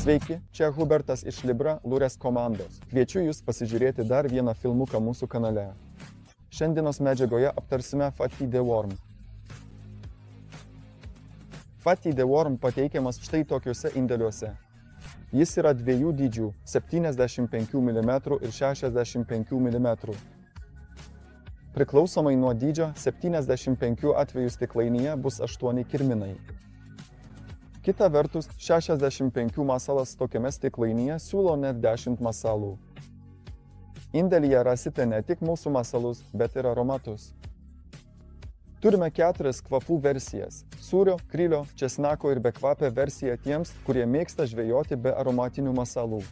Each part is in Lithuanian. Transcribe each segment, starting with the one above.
Sveiki, čia Hubertas iš Libra Lures komandos. Kviečiu Jūs pasižiūrėti dar vieną filmuką mūsų kanale. Šiandienos medžiagoje aptarsime Fatty the Worm. Fatty the Worm pateikiamas štai tokiuose indeliuose. Jis yra dviejų dydžių – 75 mm ir 65 mm. Priklausomai nuo dydžio, 75 atvejų stiklainyje bus 8 kirminai. Kita vertus, 65 masalas tokiame stiklainyje siūlo net 10 masalų. Indelyje rasite ne tik mūsų masalus, bet ir aromatus. Turime 4 kvapų versijas – sūrio, krylio, česnako ir bekvapę versiją tiems, kurie mėgsta žvejoti be aromatinių masalų.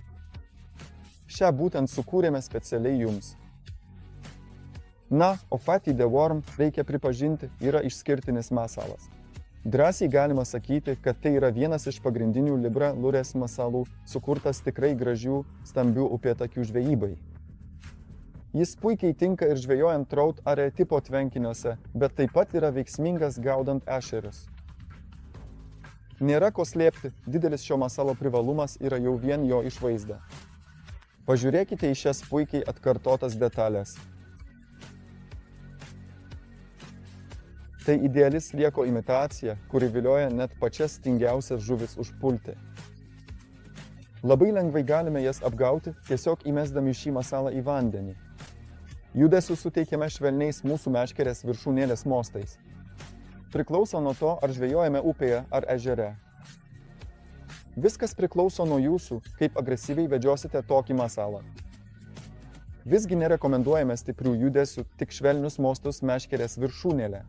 Šią būtent sukūrėme specialiai jums. Na, o Fatty the Worm, reikia pripažinti, yra išskirtinis masalas. Drąsiai galima sakyti, kad tai yra vienas iš pagrindinių Libra Lures masalų, sukurtas tikrai gražių, stambių upėtakių žvejybai. Jis puikiai tinka ir žvejojant trout ar tipo tvenkiniuose, bet taip pat yra veiksmingas gaudant ešerius. Nėra ko slėpti, didelis šio masalo privalumas yra jau vien jo išvaizda. Pažiūrėkite į šias puikiai atkartotas detalės. Tai ideali slieko imitacija, kuri vilioja net pačias tingiausias žuvis užpulti. Labai lengvai galime jas apgauti, tiesiog įmesdami šį masalą į vandenį. Judesiu suteikiame švelniais mūsų meškerės viršūnėlės mostais. Priklauso nuo to, ar žvejojame upėje ar ežere. Viskas priklauso nuo jūsų, kaip agresyviai vedžiosite tokį masalą. Visgi nerekomenduojame stiprių judesių, tik švelnius mostus meškerės viršūnėlę.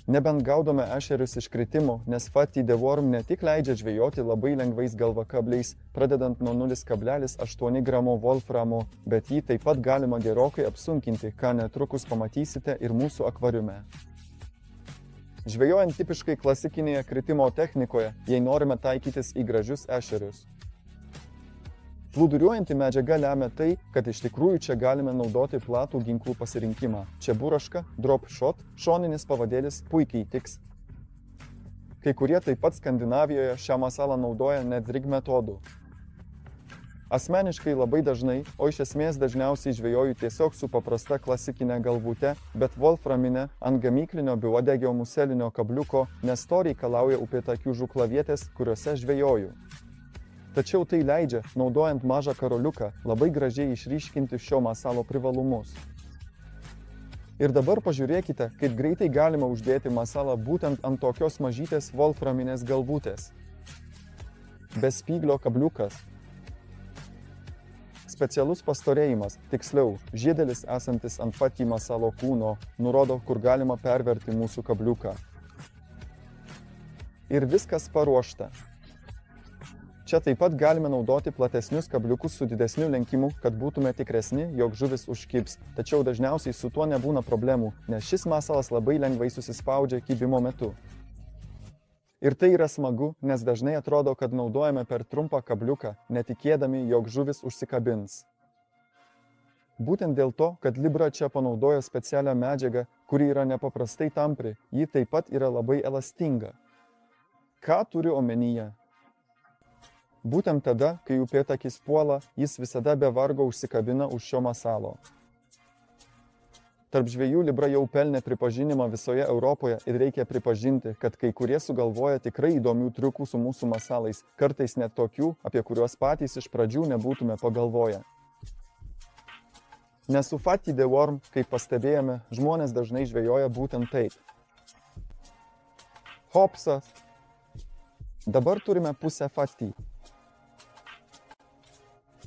Nebent gaudome ešerius iš kritimo, nes Fatty the Worm ne tik leidžia žvejoti labai lengvais galvakabliais, pradedant nuo 0,8 gramo wolframo, bet jį taip pat galima gerokai apsunkinti, ką netrukus pamatysite ir mūsų akvariume. Žvejojant tipiškai klasikinėje kritimo technikoje, jei norime taikytis į gražius ešerius. Plūduriuojanti medžiaga lemia tai, kad iš tikrųjų čia galime naudoti platų ginklų pasirinkimą. Čia buraška, drop shot, šoninis pavadėlis puikiai tiks. Kai kurie taip pat Skandinavijoje šią masalą naudoja net rig metodų. Asmeniškai labai dažnai, o iš esmės dažniausiai žvejoju tiesiog su paprasta klasikinė galvute, bet wolframinė ant gamyklinio beuodegio muselinio kabliuko, nes to reikalauja upėtakių žūklavietės, kuriuose žvejoju. Tačiau tai leidžia, naudojant mažą karoliuką, labai gražiai išryškinti šio masalo privalumus. Ir dabar pažiūrėkite, kaip greitai galima uždėti masalą būtent ant tokios mažytės wolframinės galvutės. Be spyglio kabliukas. Specialus pastorėjimas, tiksliau, žiedelis esantis ant Fatty masalo kūno, nurodo, kur galima perverti mūsų kabliuką. Ir viskas paruošta. Čia taip pat galime naudoti platesnius kabliukus su didesniu lenkimu, kad būtume tikresni, jog žuvis užkibs, tačiau dažniausiai su tuo nebūna problemų, nes šis masalas labai lengvai susispaudžia kibimo metu. Ir tai yra smagu, nes dažnai atrodo, kad naudojame per trumpą kabliuką, netikėdami, jog žuvis užsikabins. Būtent dėl to, kad Libra čia panaudojo specialią medžiagą, kuri yra nepaprastai tampri, ji taip pat yra labai elastinga. Ką turiu omenyje? Būtent tada, kai upėtakis puola, jis visada be vargo užsikabina už šio masalo. Tarp žvejų Libra jau pelnė pripažinimą visoje Europoje ir reikia pripažinti, kad kai kurie sugalvoja tikrai įdomių triukų su mūsų masalais, kartais net tokių, apie kuriuos patys iš pradžių nebūtume pagalvoję. Nes su Fatty the Worm, kaip pastebėjome, žmonės dažnai žvejoja būtent taip. Hopsas! Dabar turime pusę Fatty.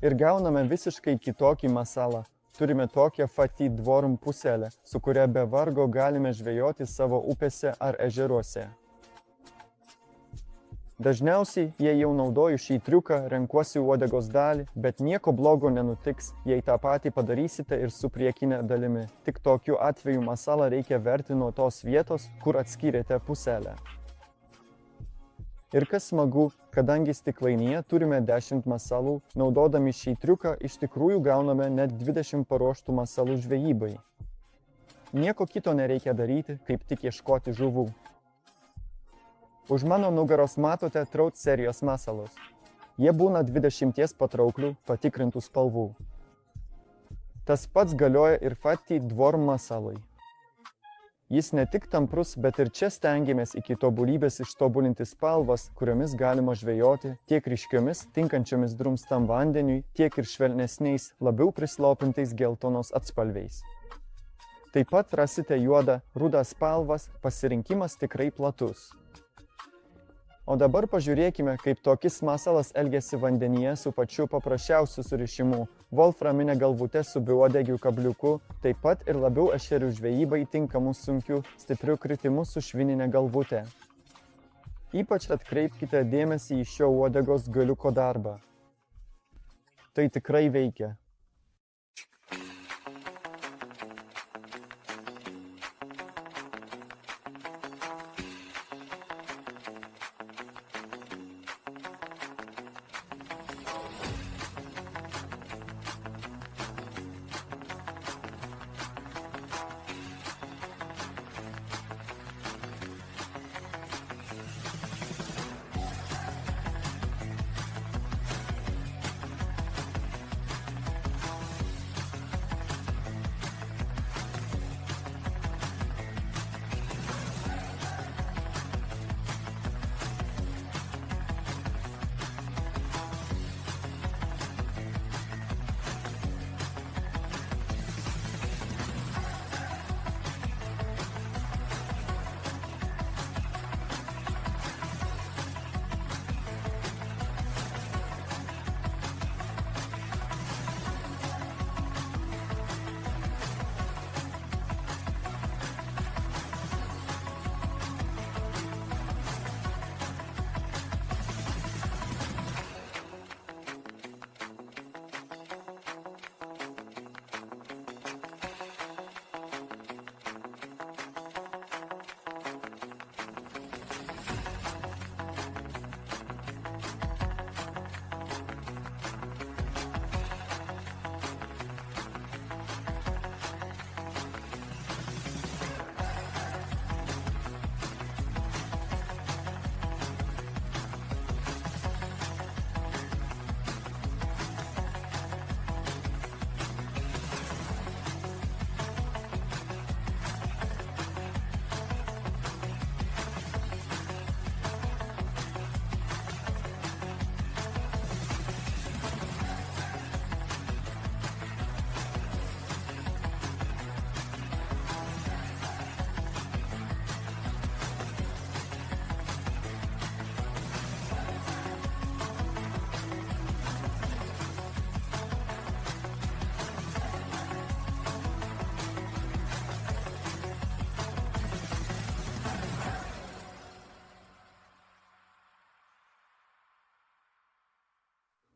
Ir gauname visiškai kitokį masalą. Turime tokią Fatty the Worm puselę, su kuria be vargo galime žvejoti savo upėse ar ežeruose. Dažniausiai, jei jau naudoju šį triuką, renkuosi uodegos dalį, bet nieko blogo nenutiks, jei tą patį padarysite ir su priekinė dalimi. Tik tokiu atveju masalą reikia verti nuo tos vietos, kur atskyrėte puselę. Ir kas smagu, kadangi stiklainyje turime 10 masalų, naudodami šį triuką iš tikrųjų gauname net 20 paruoštų masalų žvejybai. Nieko kito nereikia daryti, kaip tik ieškoti žuvų. Už mano nugaros matote trout serijos masalus. Jie būna 20 patrauklių, patikrintų spalvų. Tas pats galioja ir Fatty Dwarf masalai. Jis ne tik tamprus, bet ir čia stengiamės iki tobulybės ištobulinti spalvas, kuriomis galima žvejoti, tiek ryškiomis, tinkančiomis drumstam vandeniui, tiek ir švelnesniais, labiau prislopintais geltonos atspalviais. Taip pat rasite juodą, rudą spalvas, pasirinkimas tikrai platus. O dabar pažiūrėkime, kaip tokis masalas elgiasi vandenyje su pačiu paprasčiausiu surišimu – wolframine galvute su beuodegiu kabliuku, taip pat ir labiau ešerių žvejybai tinkamų sunkių, stiprių kritimų su švinine galvute. Ypač atkreipkite dėmesį į šio uodegos galiuko darbą. Tai tikrai veikia.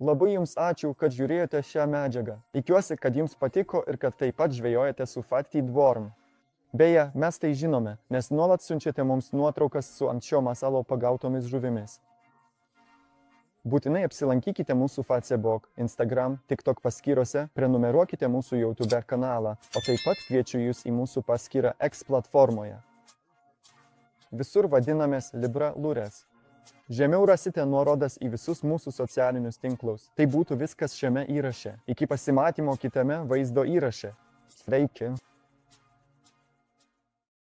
Labai jums ačiū, kad žiūrėjote šią medžiagą. Tikiuosi, kad jums patiko ir kad taip pat žvejojate su Fatty Dwarf. Beje, mes tai žinome, nes nuolat siunčiate mums nuotraukas su ant šio masalo pagautomis žuvimis. Būtinai apsilankykite mūsų Facebook, Instagram, TikTok paskyrose, prenumeruokite mūsų YouTube kanalą, o taip pat kviečiu jūs į mūsų paskyrą X platformoje. Visur vadinamės Libra Lures. Žemiau rasite nuorodas į visus mūsų socialinius tinklus. Tai būtų viskas šiame įraše. Iki pasimatymo kitame vaizdo įraše. Sveiki!